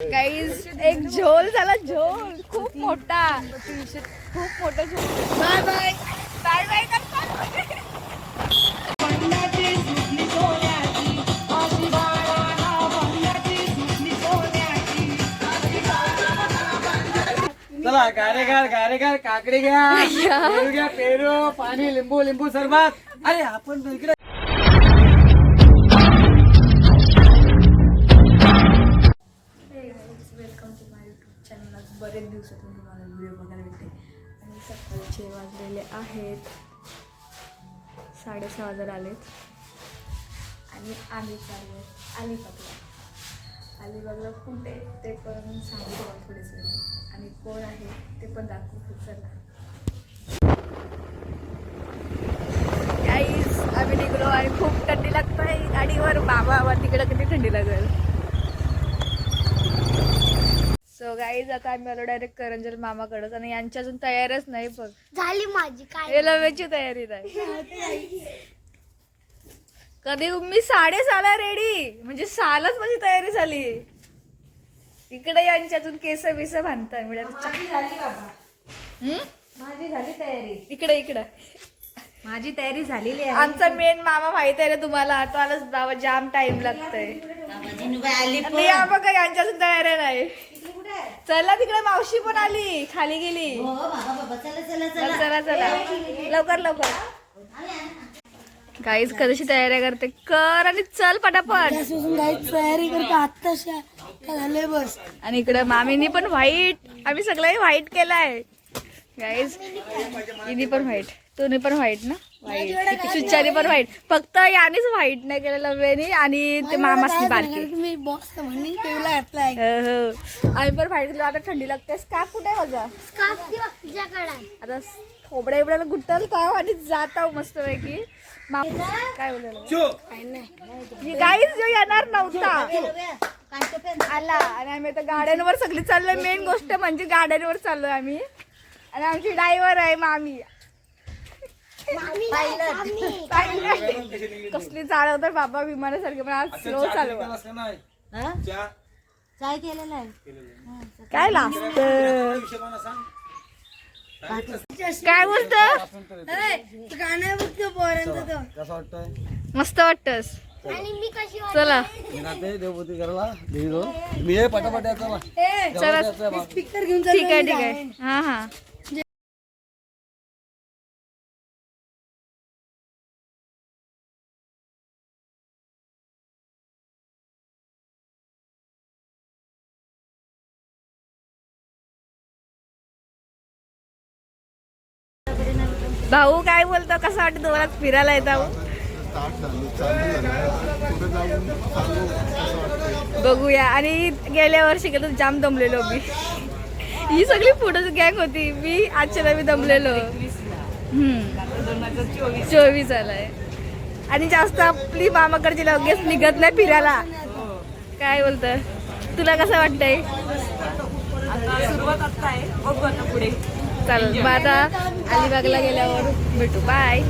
Guys एक झोल झाला, झोल खूप मोठा, खूप मोठा झोल. बाय बाय बाय बाय चला गारेगार काकडी घ्या, पेरू पाणी, लिंबू सरबत. अरे आपण इकडे welcome to my YouTube channel. आज बरेच दिवसातून तुम्हाला व्हिडिओ बघायला भेटते आणि सकाळचे वाजलेले आहेत 6:30 वाजत आलेत आणि आम्ही चाललो अलिबागला कुठे ते पण सांगू तुम्हाला थोडेच वेळ आणि कोण आहे ते पण दाखवू. चला गाईज आम्ही निघलो आणि खूप थंडी लागतोय गाडीवर. बाबा तिकडं किती थंडी लागेल. सो गाईज आता आम्ही आलो डायरेक्ट करंजल मामाकडे आणि यांची अजून तयारच नाही. बघ झाली माझी काय एलवेची तयारी नाही. कधी मी 6:30 रेडी, म्हणजे 6लाच माझी तयारी झाली. इकडे यांची अजून केस बिस बांधतात. माझी झाली तयारी. इकडे माझी तयारी झालेली आहे. आमचा मेन मामा माहित आहे ना तुम्हाला. तो आलाच बाबा जाम टाइम लागतंय. बघा यांच्या अजून तयारी नाही. चला तिकडे मावशी पण आली, खाली गेली. चला लवकर गाईज कशी तयारी करते. कर आणि चल पटापट. तयारी करते आत्ताशा झाले बस. आणि इकडे मामीनी पण व्हाईट, आम्ही सगळे व्हाईट केलाय गाईज. इनी पण व्हाईट, तुम्ही पण व्हाईट ना. व्हाईट सुचारी पण व्हाईट. फक्त यानेच व्हाईट नाही केलेलं वेणी आणि ते मामासनी बारकी. मी बॉस म्हणून पेवला घातलाय. आम्ही पण व्हाईट केलं. आता थंडी लागते. स्कार्फ कुठे आहे माझा? आता खोबड्या बिबड्याला गुट्टल ताव आणि जात आहो मस्त पैकी. काय बोललेलं गाईज जो येणार नव्हता आला आणि आम्ही आता गाड्यांवर सगळी चाललोय. मेन गोष्ट म्हणजे गाड्यांवर चाललोय आम्ही आणि आमची ड्रायव्हर आहे मामी. कसली चालवतात बाबा विमानासारखे, पण आज स्लो चालवा. काय केलेलं आहे? काय लागत काय बोलत? गाणं बघतो पोरांचं. कसं वाटतंय? मस्त वाटतस. आणि मी कशी चला देवभूती करायला मी हे पटापट चला स्पीकर घेऊन ठीक आहे. हा भाऊ काय बोलतो? कसं वाटतं तुम्हाला फिरायला येत आहो? बघूया. आणि गेल्या वर्षी गेलो जाम दमलेलो मी. ही सगळी पुढे गँग होती. मी आजच्या मी दमलेलो. 24 आलाय आणि जास्त आपली मामाकडची लगेच निघत नाही फिरायला. काय बोलत? तुला कसं वाटतंय? सुरुवात आता आहे, बघू आता पुढे. चालेल मग आता अलिबागला गेल्यावर भेटू. बाय.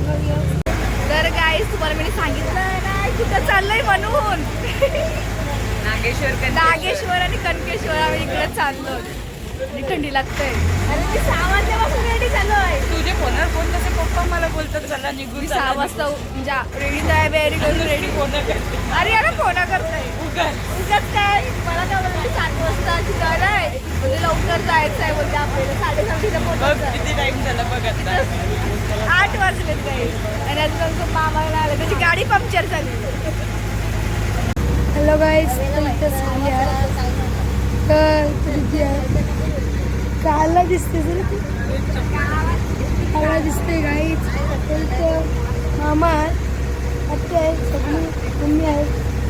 तर गाईस तुम्हाला मी सांगितलं ना कुठं चाललंय म्हणून. नागेश्वर आणि कनकेश्वर आम्ही इकडे चाललो आणि थंडी लागतंय. अरे मी 6 वाजल्यापासून रेडी झालोय. तुझे फोनवर फोन कसे पप्पा मला बोलतात चला निघून. 6 वाजता म्हणजे रेडी तयारी करून रेडी. फोन करते. अरे यार फोन करताय उगाच काय. मला काय बोलते 7 वाजता शिकायलाय म्हणजे लवकर जायचं आहे बोलते. आपल्याला 7:30 पोहोचायचं. किती टाइम झाला बघ आता. 8 वाजलेत काही आणि अजून मामाला आलं त्याची गाडी पंक्चर झाली. हॅलो गाईज, काला दिसते काला दिसते गाईज. मामा आत्या आहे, सगळी मम्मी आहे,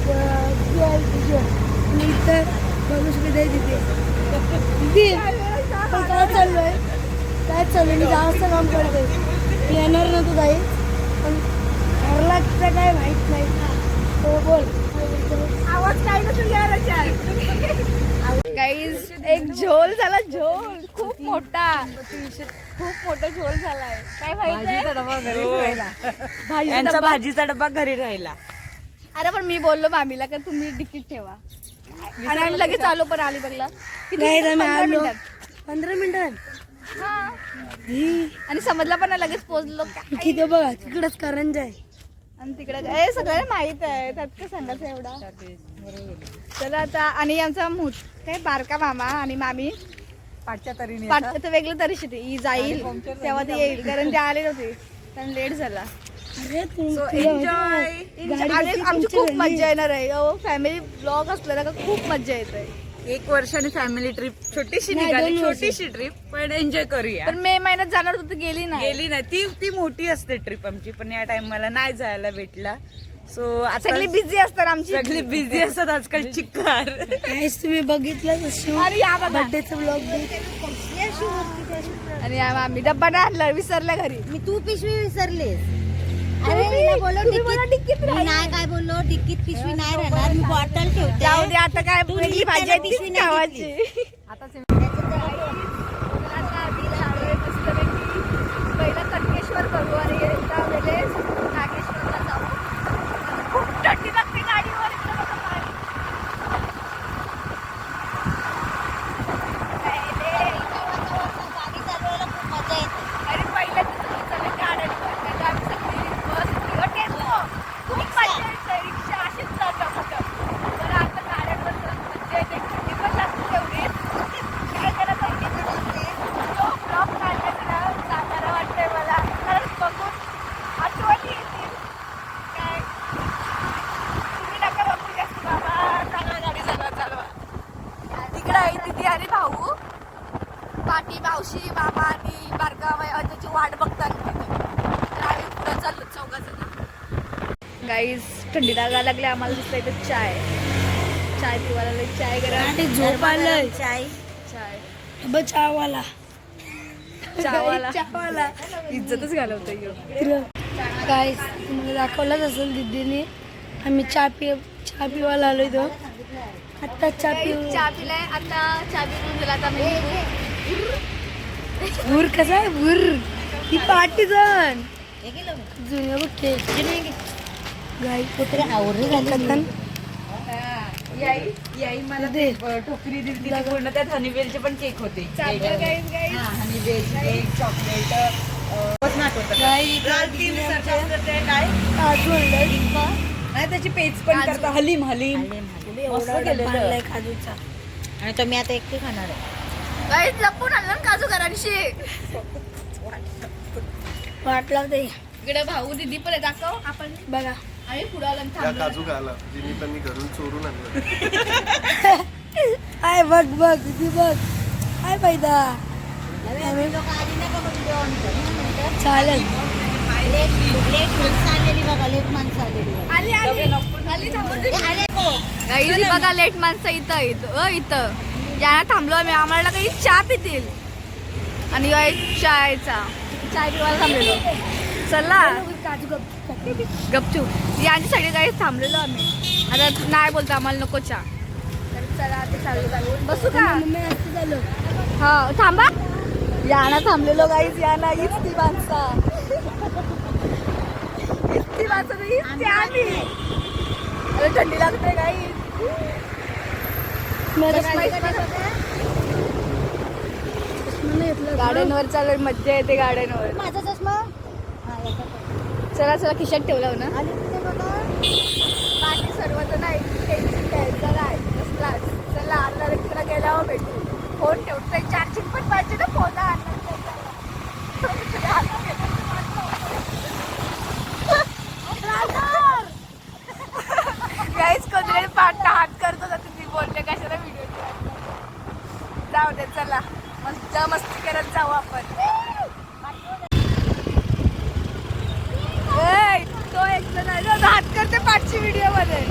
तुझी आहे तुझी आणि इतर बघू शकते तिथे. दिदी पण काय चालू आहे मी 10 वाजता काम करते. येणार नव्हतं गाईज पण घरला तिथं काय माहीत नाही. हो बोल. आवाज काय गाईज एक झोल झाला. झोल खूप मोठा झोल झालाय. काय भाजीचा डबा घरी राहिला. भाजीचा भाजीचा डबा घरी राहिला. अरे पण मी बोललो मामीला का तुम्ही तिकीट ठेवा. आणि आम्ही लगेच आलो पण अलिबागला. किती Guys, आम्ही 15 आलो. मिनिटात. 15 मिनिटात हा. ही आणि समजला पण नाही, लगेच पोहोचलो. किती बघा तिकडच करंजा आहे. आणि तिकडे काय सगळ्यांना माहित आहे, त्यात काय सांगायचं एवढा. चला आता. आणि आमचा काय बारका मामा आणि मामी पाठच्या तरीने पाठचं वेगळं तरी ही जाईल तेव्हा ती येईल, कारण ते आले नव्हते कारण लेट झाला. अरे आणि आमची खूप मजा येणार आहे. फॅमिली ब्लॉग असलं ना का खूप मजा येत आहे. 1 वर्षाने फॅमिली ट्रिप छोटीशी निघाली, छोटीशी ट्रिप पण एन्जॉय करूया. पण मे महिन्यात जाणार होतं, गेली नाही. गेली नाही ती मोठी असते ट्रिप आमची, पण या टाइमला नाही जायला भेटला. सो आता सगळी बिझी असतात आमची. सगळी बिझी असतात आजकाल चिक्कार. काहीच तुम्ही बघितलं अरे या बघा. बर्थडेचं ब्लॉग आणि आम्ही डब्बा नाही आणला, विसरल्या घरी. मी तू पिशवी विसरलीस. अरे हिला बोललो डिक्कीत मी नाही काय बोललो, डिक्कीत पिशवी नाही राहणार, मी बॉटल ठेवते. जाऊ दे आता, काय तू वेगळी नीट भाजी त्याला आहे तीच पिशवी नाही खावायची. आता पहिला कटकेश्वर करू आणि एकदा वेळेस नागेश्वरला जाऊ. खूप थंडी लागते गाडीवर. इकडे बघा पाणी. गाडी चालवायला खूप मजा येते. अरे पहिल्या दिवशी चालले गाड्यांवर, नाही तर आम्ही सगळी बस किंवा टेम्पो. खूप मजा येते. रिक्षा अशीच जातात कुठं. बरं आता गाड्यांवर जाऊन मजा येते. थंडी पण लागते तेवढीच. तिकडे त्याला सांगितलं नसते. तो ब्लॉग काढण्याचं ना चांगलं वाटतंय मला. खरंच बघून आठवणी येतील. काय तुम्ही नका बघू जास्त बाबा, चांगलं गाडी चालवा. तिकडे आहे दीदी आणि भाऊ. पाठी मावशी मामा आणि बारका त्याची वाट बघतात तिथं. तर आम्ही पुढे चाललो चौघाजण. गाईज थंडी लागायला लागली आम्हाला. दिसतं इथं चाय पिवायला लागली. चाय गरम. आणि झोप आलंय. चाय चावाला चावाला इज्जतच घालवतोय ह्यो. काय तुम्हाला दाखवलंच असेल दीदीने. आम्ही चहा पिवायला आलो इथं. आता चहा चहा पिलाय. आता चहा पिऊन गेला. आता मी भूर कसा आहे भूर ही पार्टी जण जुन्या बघते गाई कुत्रे आवडली झाली. याई मला ते टोकरी दिली तिथे पूर्ण त्यात हनीवेलचे पण केक होते. चालतं गाईज. हनीवेल केक, चॉकलेट, गाई काजू आणलंय. नाही त्याची पेज पण करता. हलीम मस्त केलं बांधलाय काजूचा. आणि तो मी आता एकटी खाणार आहे. गाईज लपून आणलं ना काजू घरांशी. वाटला ते इकडे भाऊ दीदी पण आहे. दाखव आपण. बघा आम्ही पुढे आलो आणि त्या थांबलो. काजू घाला जिनी तर मी घरून चोरून आणलं. आय बघ दीदी बघ आय पाहिदा चालेल. लेट माणसं आलेली बघा, लेट माणसं आलेली बघा. आली थांबून दे. गाईज बघा लेट माणसं इथं यांना थांबलो आम्ही. आम्हाला काही चहा पितील आणि चायचा चाय पिवायला थांबलेलो. चला काजू गपचूप यांच्यासाठी काही थांबलेलो आम्ही. आता नाही बोलतो आम्हाला नको चहा. तर चला ते चालू बसू का. मम्मी असं झालं. हा थांबा. याना थांबलेलो गाईज. याना हीच ती माणसा. हीच ती माणसं तर हीच ती आम्ही. अरे थंडी लागते गाईज. गार्डनवर चालू मज्जा येते गार्डनवर. माझा चष्मा चला खिशात ठेवला ना. आली तिथे बघा. बाकी सर्वजण चला आता तिकडे गेल्यावर भेटू. फोन ठेवतोय. चार्जिंग पण पाहिजे ना फोन. गाईज कोणतरी हात करतो ना तुम्ही बोलते कशाला व्हिडिओ. जाऊ दे चला मस्ती करत जाऊ आपण. तो एक जण हात करते पाठची व्हिडिओ मध्ये.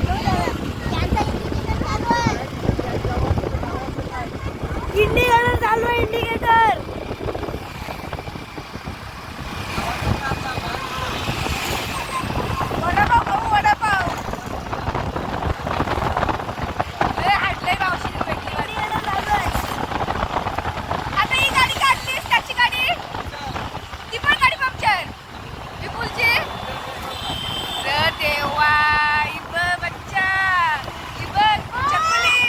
इंडिकेटर चालू आहे. इंडिकेटर वडापाव खाऊ. वडापाव हाटलंय मावशीने भेटली. आता ही गाडी काढतेस त्याची गाडी. ती पण गाडी पंक्चर विपुलची. देवा इब बच्चा इब चपली.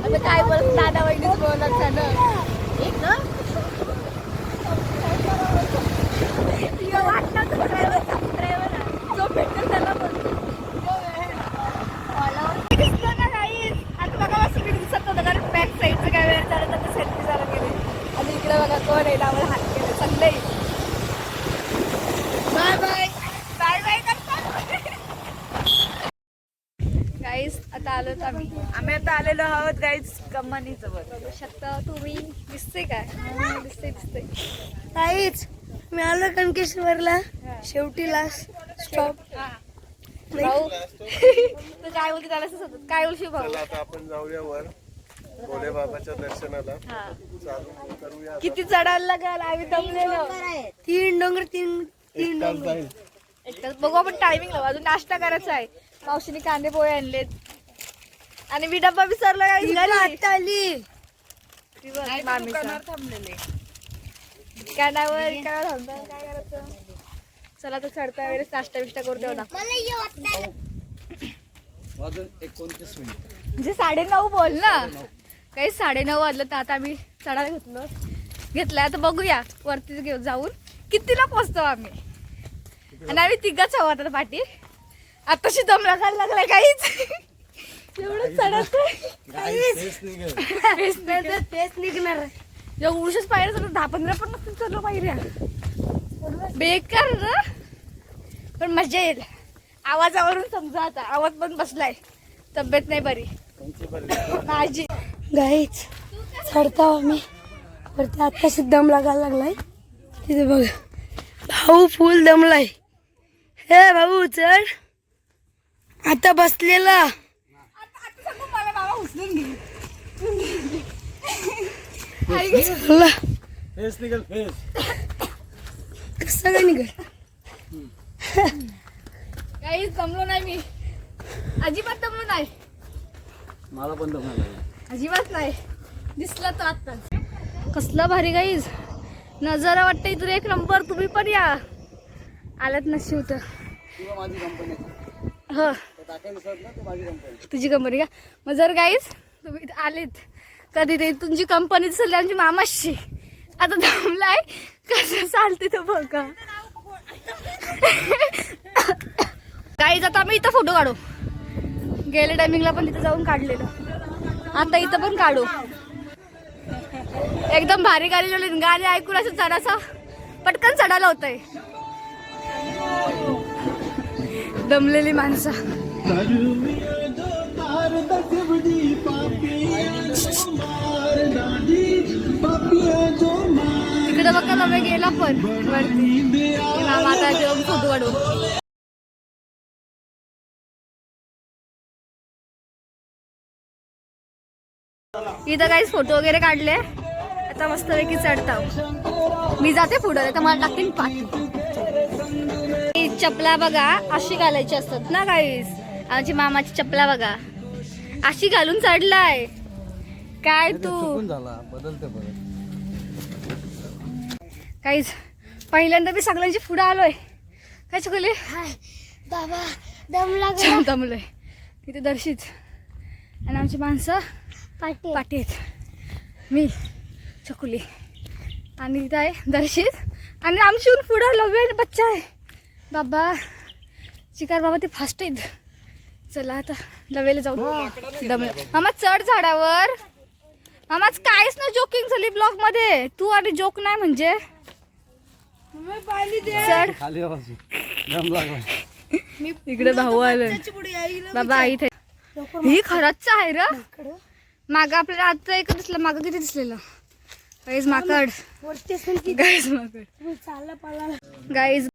आता काय बोल दादा वहिनीच बोलत झालं जो भेटेल त्याला बोलतो. दिसलं ना काही आता बघा मस्त मी दिसत नव्हतं कारण बॅक साईडचं काय वेळ झालं तर सेल्फी जरा गेले आणि इकडे बघा कोण आहे आम्हाला हात केले चांगले बाय बाय बाय बाय गाईस आता आलो आम्ही आता आलेलो आहोत गाईज कमानी जवळ. बघू शकता तुम्ही दिसते काय दिसते काहीच मी आलो कणकेश्वरला शेवटी लास्ट स्टॉप. भाऊ तू काय बोलते त्याला असं होतं काय बोलशील भाऊ चला आता आपण जाऊया वर भोले बाबाच्या दर्शनाला हा चालू करूया. किती चढायला लागल आम्ही दमलेलो 3 डोंगर 3 एक तास जाईल. एकटाच बघू आपण टायमिंग लावू अजून नाश्ता करायचा आहे मावशीने कांदे पोहे आणलेत आणि मी डब्बा विसरला आता आली मामीचा थांबलेले काय नाही वर काय थांबणार काय करायचं चला तर चढता वगैरे नाश्ता बिष्टा करू देऊ ना वाजून 29 मिनिट म्हणजे 9:30 बोल ना काही 9:30 वाजलं तर आता आम्ही चढायला घेतलाय आता बघूया वरती घेऊन जाऊन कितीला पोहोचतो आम्ही आणि आम्ही तिघच आहोत आता पाठी आताशी दम लागायला लागलाय काहीच एवढं चढत तेच निघणार एवढंच पाहिजे सगळं 10-15 पण नसतील चढलो पाहिजे बेकार ना पण मजा येईल आवाजावरून समजा आता आवाज पण बसलाय तब्येत नाही बरी माझी गाईच चढता आम्ही वरती आत्ताशी दम लागायला लागलाय तिथे बघ भाऊ फुल दमलाय हे भाऊ चढ आता बसलेला मला बाबा उचलून घे चला फेस निघल फेस कसं काय निघाल काही जमलो नाही मी अजिबात जमलो नाही मला पण जमणार अजिबात नाही दिसला तो आत्ताच कसला भारी गाईज नजारा वाटतं इथून एक नंबर तुम्ही पण या आलात नशीब तर माझी कंपनी हो टाकायनुसार ना तू माझी कंपनी तुझी कंपनी का मग जर गाईज तुम्ही इथं आलेत कधी ते तुमची कंपनी दिसली आमची मामाशी आता थांबलाय कसं चालते तो बघा गाईज आता आम्ही इथं फोटो काढू गेल्या टायमिंगला पण तिथं जाऊन काढलेलं आता इथं पण काढू एकदम भारी गाडी झाली गाणी ऐकून असं चढायचं पटकन चढायला होतंय दमलेली माणसं तिकडे बघा नव्हे गेला पण वरती माता जेवण फोटो काढू इथं काही फोटो वगैरे काढले आता मस्तपैकी चढता मी जाते पुढे तर मला टाकतील पाठी चपला बघा अशी घालायची असतात ना गाईस आमची मामाची चपला बघा अशी घालून चढलाय काय तू झाला बदलते परत काहीच पहिल्यांदा मी सगळ्यांची पुढे आलोय काय चुकले बाबा दम लागला दमलोय तिथे दर्शित आणि आमची माणसं पाठी पाठी आहेत मी चकुली आणि इथं आहे दर्शित आणि आमची पुढं लव्य बच्चा आहे बाबा चिकार बाबा ते फास्ट आहेत चला आता लवेला जाऊन दमलं मामा चढ झाडावर मामाच काहीच ना जोकिंग झाली ब्लॉग मध्ये तू आणि जोक नाही म्हणजे चढ खाली बाजू दम लागला इकडे भाऊ आलं बाबा आई ही खरंच आहे र माग आपल्याला आता एक दिसलं माग किती दिसलेलं गाईज माकड गाईज माकड चालला पाला गाईज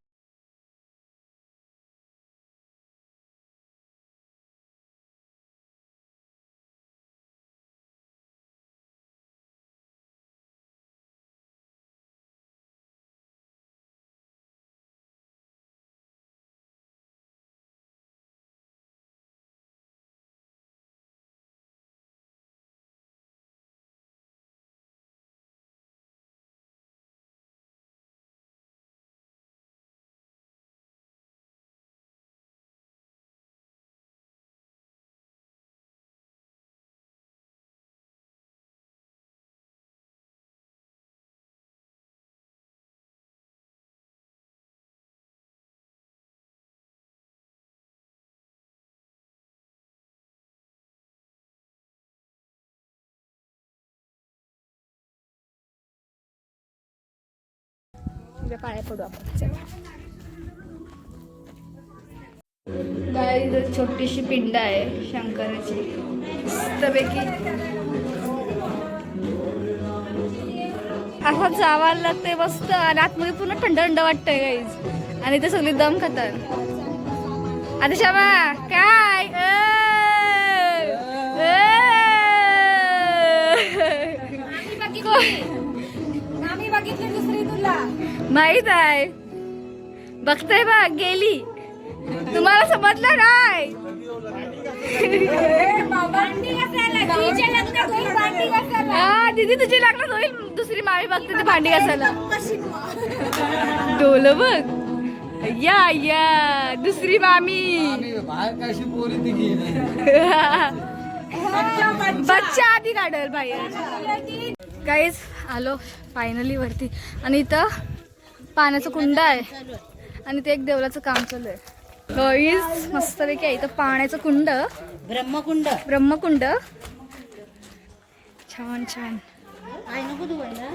मामीच्या पाया पडू आपण. चला गाईज, छोटीशी पिंड आहे शंकराची मस्तपैकी. असं जावायला लागते मस्त आणि आतमध्ये पूर्ण थंड थंड वाटतंय गाईज. आणि ते सगळी दम खातात. आता शामा काय माहित आहे, बघताय बा गेली. तुम्हाला समजलं नाही. हा दीदी तुझी लग्नात होईल. दुसरी मामी बघते ते भांडी घासायला. डोलं बघ या या दुसरी मामी बाहेर कशी पोरी ती बच्चा आधी काढल बाहेर. काहीच आलो फायनली वरती. आणि इथं पाण्याचं कुंड आहे आणि ते एक देवलाचं काम चालू आहे. गाईज मस्तपैकी आहे इथं पाण्याचं कुंड, ब्रह्मकुंड ब्रह्मकुंड. छान छान. काय नको धुवायला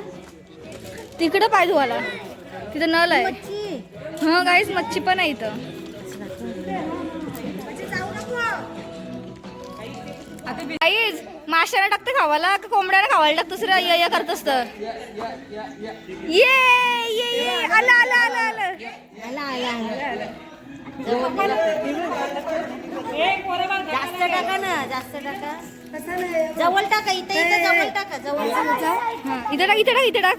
तिकडं पाय धुवायला, तिथं नळ आहे. हा गाईज मच्छी पण आहे इथं. गाईज माशाला टाकते खावाला का कोंबड्याला खावायला टाकतो? सर या करत असत. ये ये ये आला आला आला आला आला आला आला. जास्त टाका ना, जास्त टाका. जवळ टाका, इथे इथे जवळ टाका, जवळ टाका. हा इथे टाक इथे टाक इथे टाक.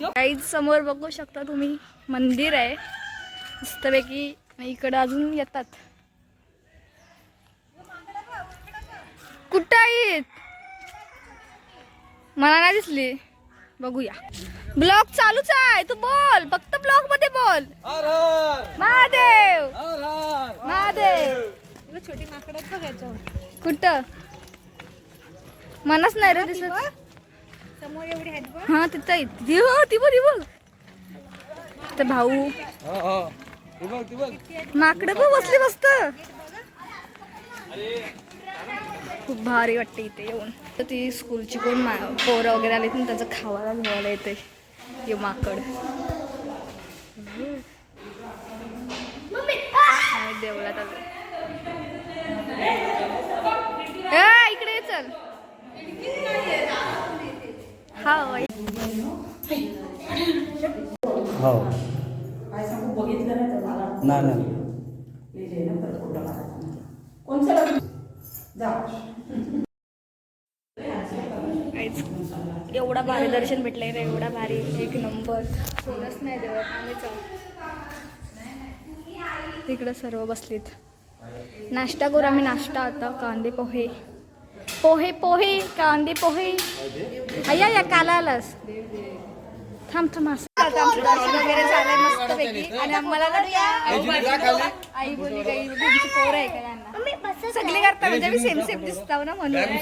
गाईज समोर बघू शकता तुम्ही मंदिर आहे मस्तपैकी. इकडं अजून येतात. कुठं आहेत मला नाही दिसली. बघूया. ब्लॉग चालूच आहे, तू बोल फक्त ब्लॉग मध्ये बोल. महादेव महादेव. छोटी माकडं बघायचं कुठं मनाच नाही रे दिसत. समोर एवढी आहेत. हा तिथं हो ती बघ ती बघ. तर भाऊ माकडं पण बसली मस्त. खूप भारी वाटते इथे येऊन. तर ती स्कूलची कोण पोरं वगैरे आली ना त्याचं खावायला घेवायला येते हे माकड. देवळात आलो. इकडे ये चल. हा हो नाही एवढा भारी दर्शन भेटलंय रे, एवढा भारी एक नंबर. सोनच नाही देवत आम्ही तिकडं सर्व बसलीत. नाश्ता करू आम्ही. नाश्ता आता कांदे पोहे पोहे पोहे कांदे पोहे. अय्या या काला आलास. थांब थांब. आमचं दर्शन वगैरे झालंय मस्तपैकी. आणि आम्हाला आई बोलली काही तुमची पोरं आहे का यांना सगळे करता म्हणजे मी सेम सेम दिसताव ना म्हणून.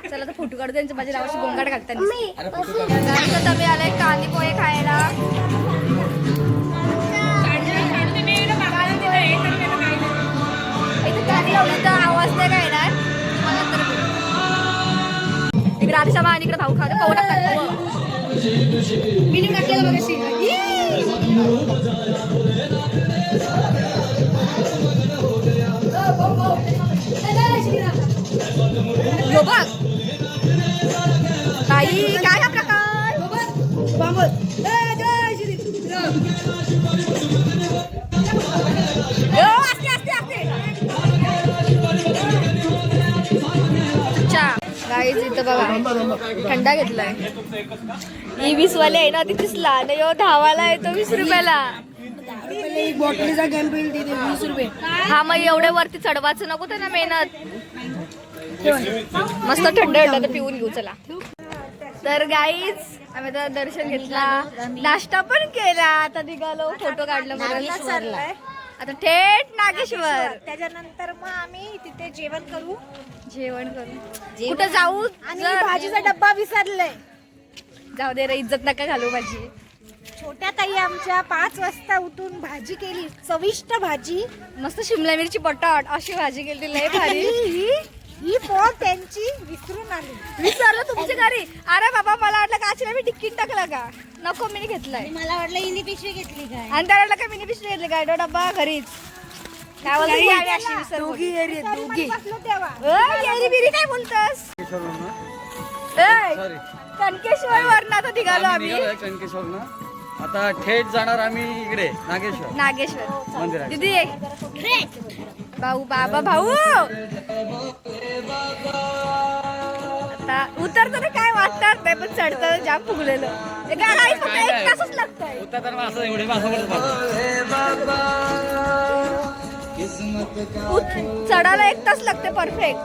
चला तर फोटो काढू त्यांच्या माझ्या नावाची गोंगाट घालताना. आम्ही आलाय कांदे पोहे खायला. आवाज नाही काय येणार इकडे. आधीच्या मान इकडे भाऊ खाते पाहू टाकतात. मी टाकलेलं बघ ताई. काय हा प्रकार. असते असते असते. गाईज इथं बघा थंडा घेतलाय. ही 20 वाले आहे ना ती 30 ला आणि 10वाला येतो 20 रुपयाला. एक बॉटलीचा कॅम्प येईल तिथे 20 रुपये. हा मग एवढे वरती चढवायचं नको त्यांना मेहनत. मस्त थंड थंड तर पिऊन घेऊ चला. तर गाईज आम्ही आता दर्शन घेतला, नाश्ता पण केला, आता निघालो, फोटो काढला. आता थेट नागेश्वर. त्याच्यानंतर मग आम्ही तिथे जेवण करू. कुठं जाऊ. आणि भाजीचा डब्बा विसरलाय. जाऊ दे रे, इज्जत नका घालू माझी. छोट्या ताई आमच्या 5 वाजता उठून भाजी केली, चविष्ट भाजी. मस्त शिमला मिरची बटाट अशी भाजी केली लय भारी. ही फोन त्यांची विसरून आली. विसरलं तुमच्या घरी. अरे बाबा मला वाटलं काचीला मी टिक्कीट टाकला का. नको मी घेतलाय. मला वाटलं हिने पिशवी घेतली काय. आणि त्याला काय मिनी पिशवी घेतली काय. डब्बा घरीच काय बोलतो अशी विसर दोघी एरी दोघी येरी बिरी काय बोलतस. सॉरी कणकेश्वर वरनं आता निघालो आम्ही. कणकेश्वरनं आता थेट जाणार आम्ही इकडे नागेश्वर नागेश्वर मंदिरात. दीदी भाऊ बाबा भाऊ आता उतरताना काय वाटतात नाही पण चढताना जाम फुगलेलं. फक्त एक तासच लागतंय. उतरताना असं एवढे असं चढायला 1 तास लागते परफेक्ट.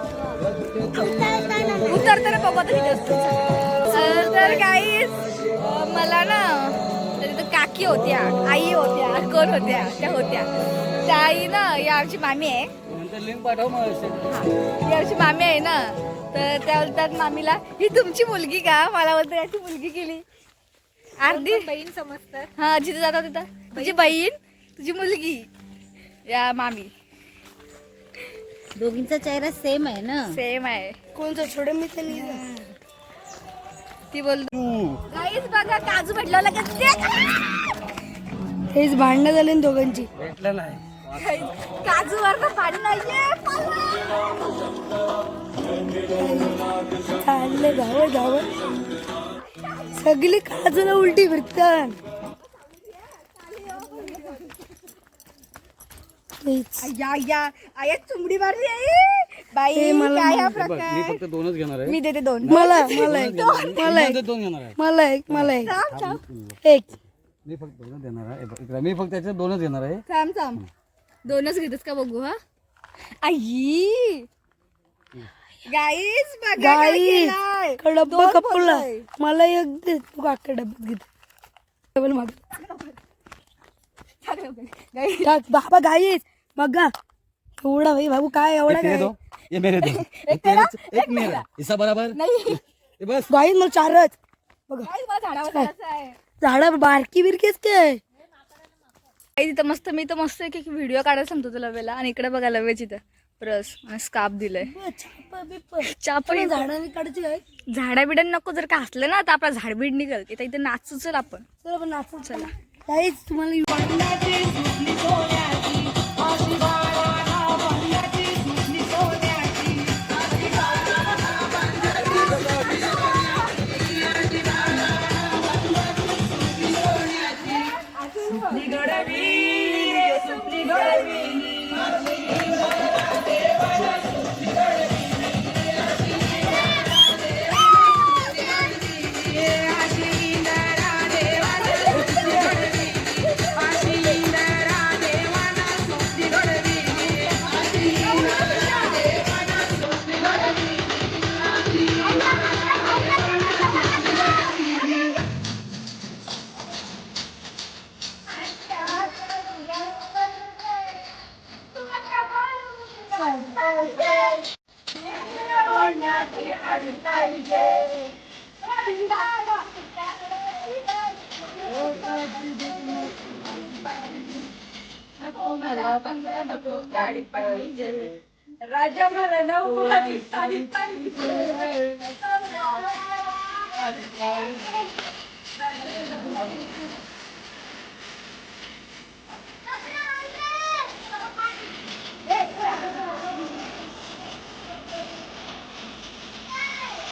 उतरताना बघत किती असतं. तर काहीच मला ना तिथं काकी होत्या, आई होत्या, कोण होत्या, त्या होत्या. त्या आई ना या आमची मामी आहे. नंतर लिंक पाठव मग. ही आमची मामी आहे ना. तर त्या बोलतात मामीला ही तुमची मुलगी का. मला बोलतात याची मुलगी केली अर्धी बहीण समजतात. हा जिथे जाता तिथं तुझी बहीण तुझी मुलगी या मामी दोघींचा चेहरा सेम आहे ना. सेम आहे. कोणतं छोडे मी तर नाही. ती बोलतो काहीच बघा काजू भेटला लगेच हेच भांडणं झाले ना दोघांची. भेटलं नाही. काजू वर पाणी नाहीये. चालले धावत धावत सगळी काजूला उलटी फिरतात. आया चुमडी मारली आहे बाई. काय हा बघ प्रकार. मी फक्त 2च घेणार आहे. मी देते 2. मला एक दोन घेणार आहे. मला एक एक मी फक्त 2च देणार आहे. इकडे मी फक्त त्याच्यात 2च घेणार आहे. थांब 2च घेतस का बघू. हा आई गाईस बघा काय गाईस केलंय. डब्बा दोन कपला. बोलतोय. मला एक दे तू काका डब्यात घेते. डबल माग गाईस, टाक बाबा गाईस बघा एवढा भाई बाबू काय एवढा तेरे काय दो, ये मेरे दो, एक मेरा, हिस्सा बराबर. नाही ये बस. गाईस मला 4च बघा. गाईस मला झाडावर चढायचं आहे. झाडा बारकी बिरकीच काय. आई तिथं मस्त मी तर मस्त एक व्हिडिओ काढायला सांगतो तुला लवेला. आणि इकडे बघा लवेच इथं ब्रश आणि स्कार्फ दिलंय. चापा झाडाने काढायची काय. झाडा बिडा नको. जर का असलं ना तर आपला झाडबीड निघल. इथं इथं नाचू चल आपण. चला पण नाचू. चला गाईस तुम्हाला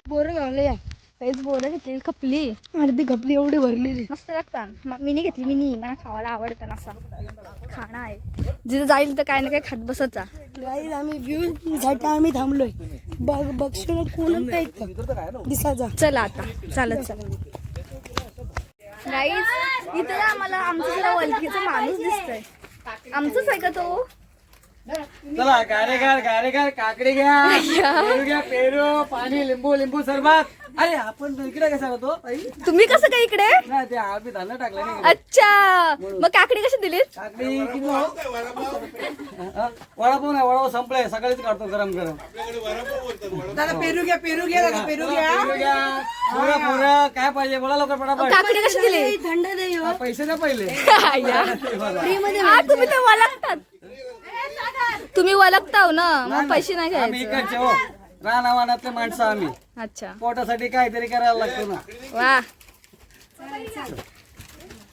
बोरं घालले या. काहीच बोरं घेतली खपली. अर्धी कपली एवढी भरलेली. मस्त लागतात. मिनी घेतली मिनी. मला खावायला आवडतं ना. असं खाणं आहे. जिथं जाईल तर काय ना काय खात बसायचा. गाईस आम्ही व्ह्यू साठी आम्ही थांबलोय. बघशो कोण नाही दिसाचा. चला आता चालत चला गाईस. इथे ना आम्हाला आमचा जरा ओळखीचा माणूस दिसतोय. आमचंच आहे का तो. चला गारेगार काकडी घ्या, पेरू घ्या, पेरू, पाणी, लिंबू लिंबू सरबत. अरे आपण इकडे कसा होतो. तुम्ही कसं काय इकडे. नाही ते आम्ही धान्य टाकलं नाही. अच्छा मग काकडी कशी दिलीत. काकडी किती वडापाव नाही. वडापाव संपलाय. सकाळीच काढतो गरम गरम. पेरू घ्या पुरं काय पाहिजे बोला लवकर पटापट. काकडी कशी दिली. थंड दे हो. पैसे द्या पहिले. तुम्ही तर ओळखतात. तुम्ही ओळखताव ना मग पैसे नाही आम्ही घ्यायचे. इकडचे हो. रानावानातले माणसं आम्ही, अच्छा पोटासाठी काहीतरी करायला लागतो ना. वा.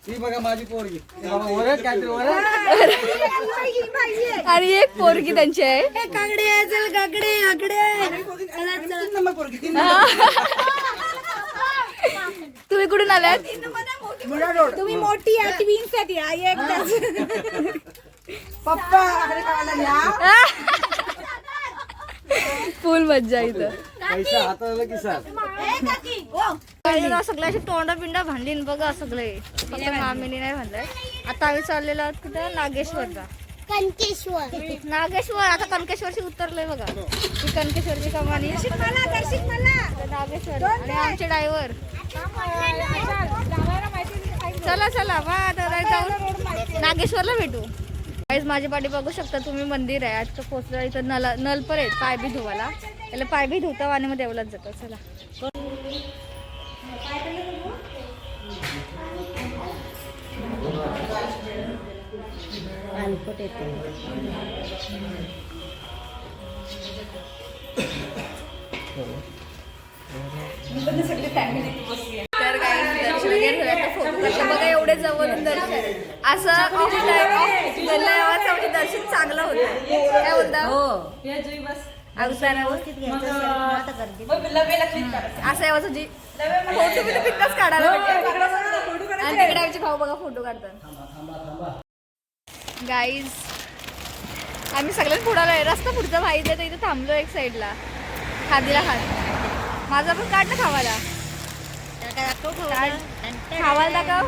ही बघा माझी पोरगी, हे बाबा ओरड काहीतरी ओरड. आणि एक पोरगी त्यांची आहे. काकडे चल काकडे तुम्ही कुठून आल्यात? तुम्ही मोठी आहे ट्विन्स आहेत या एकदाच. फुल मज्जा इथं. पैसा हाताला की सर. सगळे असे तोंडा पिंडा भांडलीन बघा सगळे, फक्त मामीने नाही भांडलंय. आता आम्ही चाललेलो आहोत कुठं, नागेश्वरला. नागेश्वर आता कनकेश्वरशी उतरलोय बघा. ही कनकेश्वरची कमानी, नागेश्वर आणि आमचे ड्रायव्हर. चला चला वा जाऊ नागेश्वरला भेटू. गाईज माझी पाठी बघू शकता तुम्ही, मंदिर आहे. आता पोचलं इथं नल पण आहेत पाय बी धुवायला. त्याला पाय बी धुता आणि मग देवलात जातात. चला तर दर्शन वगैरे फोटो बघा, एवढे जवळून दर्शन. असं दर्शन चांगलं होतं. काय बोलता असं आहे तुझी फोटो बिटो पिकच काढायला भेटेल. आणि तिकडे आमचे भाऊ बघा फोटो काढतात. गाईज आम्ही सगळ्यात पुढे आहे. रस्ता पुढचा माहिती आहे तर इथं थांबलो एक साईडला. खादीला हात माझा पण काढ ना खावायला. खावायला दाखव.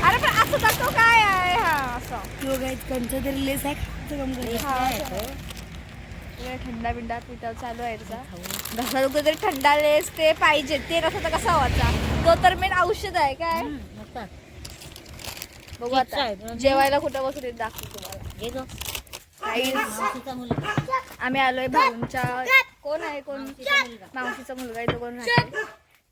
अरे पण असं दाखव काय आहे. हा असं कंच तरी लेस आहे थंडा बिंडा पिठा चालू आहे त्याचा. घसा दुखत तरी थंडा लेस ते पाहिजे. ते कसा कसा व्हायचा तो तर मेन औषध आहे. काय बघू आता जेवायला कुठं बसू ते दाखवू तुम्हाला. आम्ही आलोय भाऊंच्या, कोण आहे कोण मावशीचा मुलगा आहे तो कोण राहतो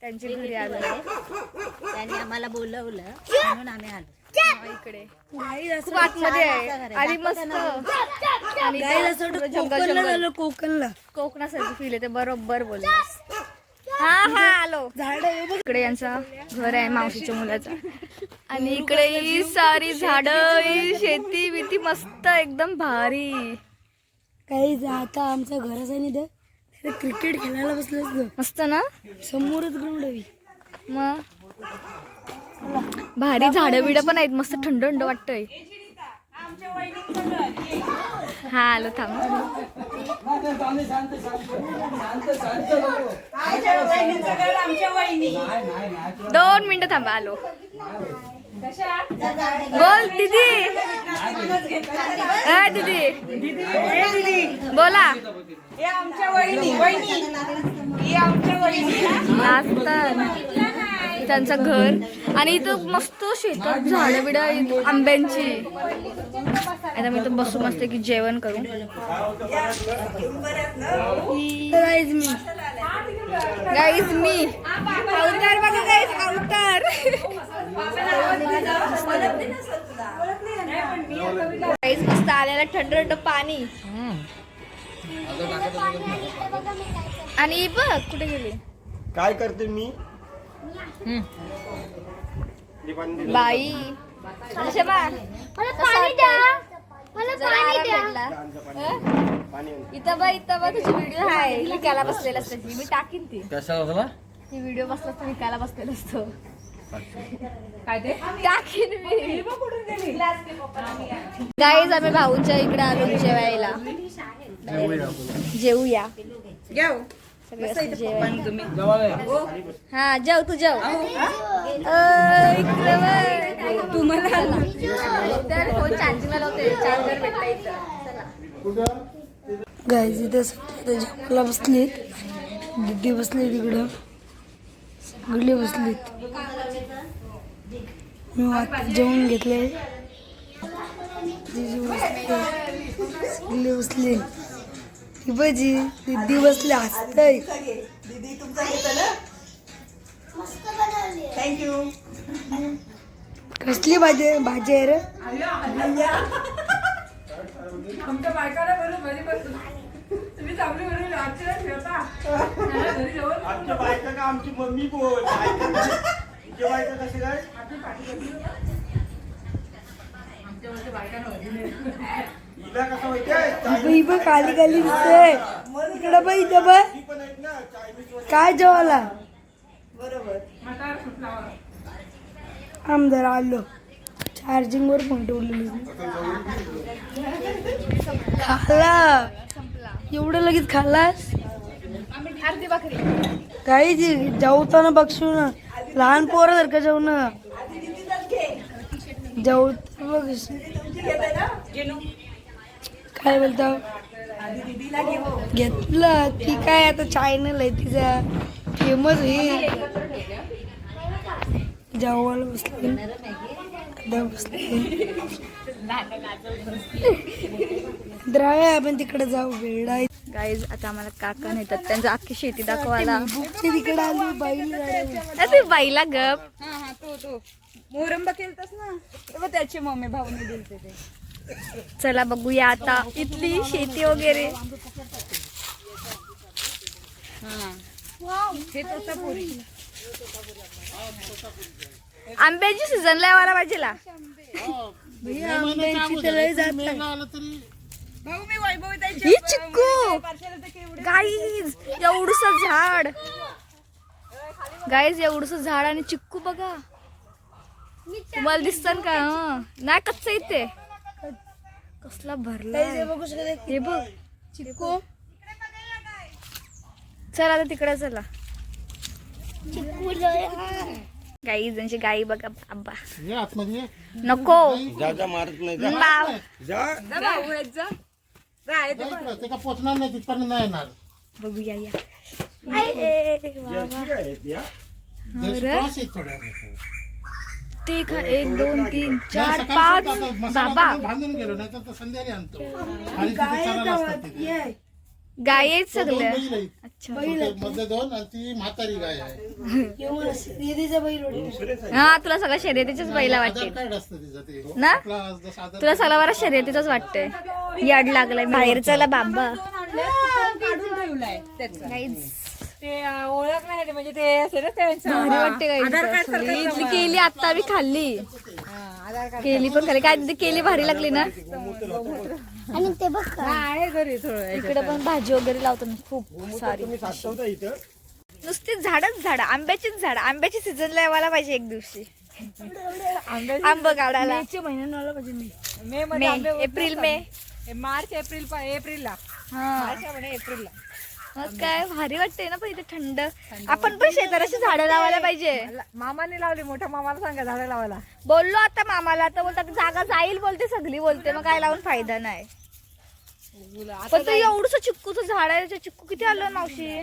त्यांची घरी आलोय. त्यांनी आम्हाला बोलवलं म्हणून आम्ही आलो इकडे. खूप आतमध्ये आहे आणि मस्त आणि जंगल जंगल कोकणासारखी फील येते. बरोबर बोलला. हा हा आलो. झाड इकडे यांचा घर आहे मावशीच्या मुलाचा. आणि इकडे ही सारी झाड, शेती बिती मस्त एकदम भारी. काही आता आमच्या घराचा क्रिकेट खेळायला बसलं मस्त ना, समोरच ग्राउंड आहे. मग भारी झाडं बिडं पण आहेत. मस्त थंड थंड वाटतंय. हा आलो थांब. 2 मिनिटं थांबा आलो. बोल दीदी. दीदी बोला. त्यांचं घर आणि इथं मस्त शेतात झाडं बिडं आंब्यांची. आता मी इथं बसू मस्त की जेवण करू. गाईज मी अवतार बघा गाईज अवतार. गाईज मस्त आलेला थंड थंड पाणी. आणि बघ कुठे गेली काय करते मी बाई. इथं बा तुझी व्हिडिओ आहे विकायला बसलेला असतो. मी टाकीन ती व्हिडिओ बसला तर विकायला बसलेला असतो. काय ते टाकीन मी. गाईज आम्ही भाऊच्या इकडे आलो जेवायला. जेवूया हा जेव तू जेव. तुम्हाला फोन चार्जिंगला लावते. चार्जर भेटला इथं. गाईज इथं जेवायला बसलीत. दिदी बसली तिकडं, सगळे बसलीत. मी आता जेवण घेतलंय. सगळे बसले. भजी दिदी बसले हसतय. कसली भाजी आहे रे. आमच्या बायकाला बरं घरी बसून तुम्ही चांगली बरोबर आजच्या ठेवता घरी जाऊन आमच्या बायका का आमची मम्मी बोल तुमच्या बायका कसे काय आमच्या बायकांना घरी हिला कसं माहितीये बाई बघ खाली खाली दिसते इकडे बाई इथं बघ ती पण आहेत ना चायनीज काय जेवायला बरोबर आमदार आलो चार्जिंग वर फोन ठेवलेली खाल्ला एवढं लगेच खाल्लास अर्धी भाकरी काही जेवताना बघशू ना लहान पोरं सारखं जेव ना जेवत बघ काय बोलता घेतलं ती काय आता चॅनल आहे तिचा फेमस आहे जेवायला बसली आता बसली द्राव्या आपण तिकडे जाऊ वेळा गाईज आता आम्हाला काका नेतात त्यांची अख्खी शेती दाखवायला तिकडे आली बैल ते बाईला गप हा तो मोरंबा केलतास ना तेव्हा त्याची मम्मी भाऊने दिलते ते. चला बघूया आता इथली शेती वगैरे हे तसं पुरी आंब्याची सीझन लावायला पाहिजे ला. आंब्याची तर लय जात नाही. भाऊ मी वैभव ही चिक्कू गाईज एवढस झाड गाईज एवढस झाड आणि चिक्कू बघा तुम्हाला दिसतं का नाही कच्च इथे कसला भरला बघू शकत हे बघ चिक्कू चला आता तिकडे चला गाई त्यांची गाई बघा आंबा नको जा मारत नाही बाव. पोचणार नाही तिथपर्यंत नाही येणार बघूया या ए, वा, वा. प्रवास आहे थोडा. ते खा 1 2 3 4 सकाळी 5 आता मसाला बाबा टाकून बांधून गेलो नाही तर संध्याकाळी आणतो आणि तिथे चरायला असतात तिथे. गाय आहेत दोन सगळ्या बैल आहेत. अच्छा मध्ये 2 आणि ती म्हातारी गाय आहे. हा तुला सगळं शर्यतीच्याच बैला आधार वाटते कार्ड असतं तिचं ते ना आपला जसं आधार तुला सगळं बरं शर्यतीच वाटतंय याड लागलाय बाहेर चला बाबा काढून ठेवलाय त्याचं गाईज ते ओळख नाही म्हणजे ते असेल ना त्यांचं भारी वाटते गाईज इथली केली आता आम्ही खाल्ली केली पण खाल्ली काय ती केली भारी लागली ना आणि ते बघ आहे घरी थोडं इकडे पण भाजी वगैरे लावतो ना खूप सारी नुसती झाडच झाड आंब्याचीच झाड आंब्याची सीझन लावायला पाहिजे एक दिवशी आंब काढायला महिन्यानं आला पाहिजे मी मे मे मध्ये एप्रिल मे मार्च एप्रिलला हा एप्रिलला मग काय भारी वाटते ना पण इथे थंड आपण पण शेताराशी झाडं लावायला पाहिजे मामाने लावली मोठ्या मामाला सांगा झाडं लावायला बोललो आता मामाला तर बोलतात जागा जाईल बोलते सगळी बोलते मग काय लावून फायदा नाही पण ते एवढस चिक्कूचं झाड आहे ते चिक्कू किती आलं मावशी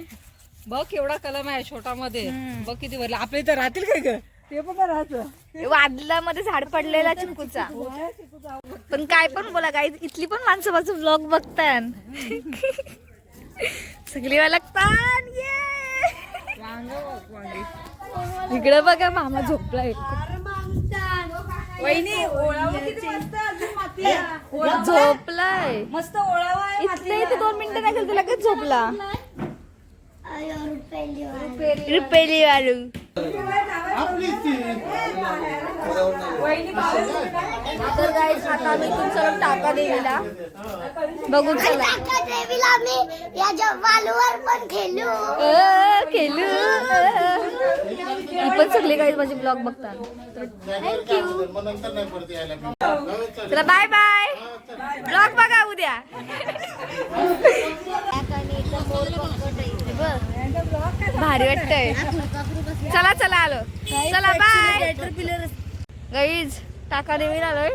बघ केवढा कलम आहे छोटा मध्ये बघ किती भरला आपल्या इथं राहतील काय ग ते पण राहतं वादलामध्ये झाड पडलेला चिक्कूचा पण काय पण बोला काय इथली पण माणसं माझं ब्लॉग बघतात सगळी लागतात इकडे बघा मामा झोपलाय वहिनी ओळावं किती मस्त अजून माती आहे. झोपलाय मस्त ओळावा आहे इथले इथे 2 मिनिटं नाही गेलं लगेच झोपला रुपेली वालू आपलीच ती. तर गाईस आता आम्ही तुमचं टाका देवीला बघून चला देवीला मी या जवालवर पण खेळू खेळू ही पण सगळी काही माझे ब्लॉग बघतात थँक्यू मग नंतर नाही परत यायला मिळणार. चला बाय बाय ब्लॉग बघा उद्या भारी वाटतंय चला चला आलो चला बाय गाईज टाका देवीला आलोय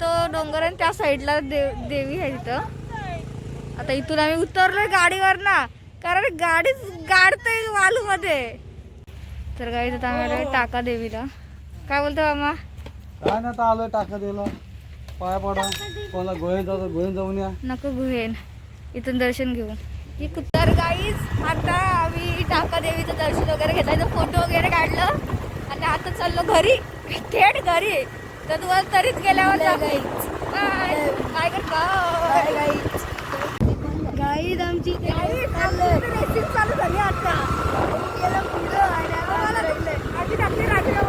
तो डोंगर आहे त्या साईडला देवी आहे तिथं आता इथून आम्ही उतरलोय गाडीवर ना कारण गाडीच गाडतोय वालू मध्ये तर गाईज आता आम्ही आलोय टाका देवीला काय बोलतो मामा काय ना आता आलोय टाका दिला पाया पडा कोणाला गोळ्यान जाऊन या नको गुहेन इथून दर्शन घेऊ ही तर गाईज आता आम्ही टाका देवीचं दर्शन वगैरे घेतलं फोटो वगैरे काढलं आता आता चाललो घरी थेट घरी तर तुम्हाला तरीच गेल्यावर काय करता गाईत आमची रेसिंग चालू झाली आता गेलं पुढं आणि आम्हाला आधी टाकली राजगाव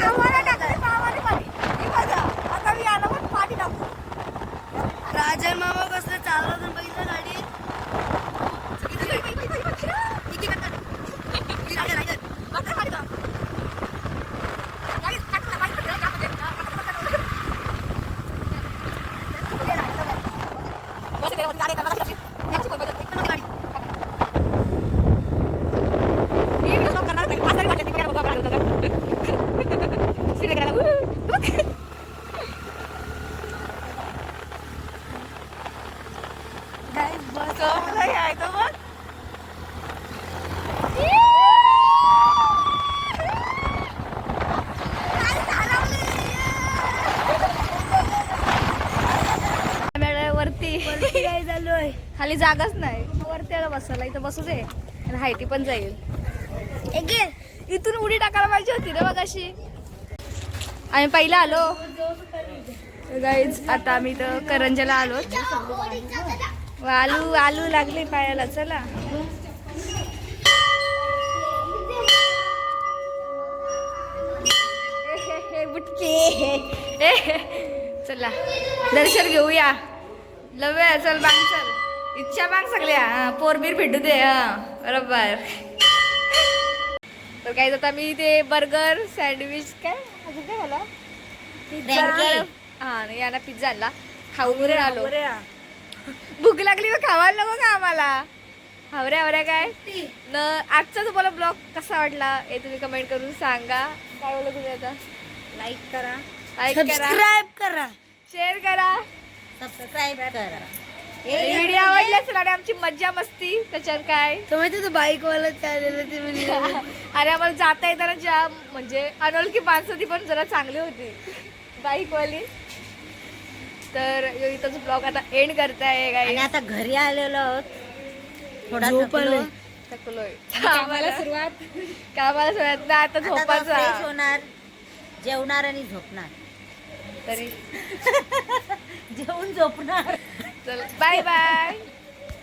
आम्हाला टाकले मामाने पाणी हे बघा, आता मी आलो पण पाणी टाकू राजन मामा कसं चालवत बघितलं गाडी वरती काय चालू आहे खाली जागाच नाही वरती आला बसायला इथं बसू दे आणि हायटी पण जाईल इथून उडी टाकायला पाहिजे होती रे बघ अशी. आम्ही पहिला आलो गाईज, आता आम्ही इथं करंजाला आलो. आलू आलू लागले पायाला. चला बुटके चला दर्शन घेऊया. लव्या चल बांग चल इच्छा बांग सगळ्या पोरबीर भेटू दे. बरोबर. तर काय आता मी ते बर्गर सँडविच काय अजून काय झालं हा नाही यांना पिझ्झा आणला खाऊन आलो. भूक लागली तर खावायला नको का आम्हाला. हावऱ्या हावऱ्या काय न. आजचा तुम्हाला ब्लॉग कसा वाटला हे तुम्ही कमेंट करून सांगा. काय बोलत तुम्ही आता. लाईक करा, सबस्क्राईब करा, शेअर करा, सबस्क्राईब करा. व्हिडिओ आवडला असेल आणि आमची मज्जा मस्ती त्याच्यावर काय तर माहिती तू बाईक वाला चाललेलं ते म्हणजे अरे आम्हाला जाता येताना ज्या म्हणजे अनोळखी माणसं ती पण जरा चांगली होती बाईकवाली. तर इथंच ब्लॉग आता एंड करताय आणि काय. आता घरी आलेलो आहोत. थोडा झोपलोय. थकलोय कामाला सुरुवात. कामाला सुरुवात नाही आता फ्रेश झोपायचा होणार, जेवणार आणि झोपणार. तरी जेवून झोपणार. चल बाय बाय.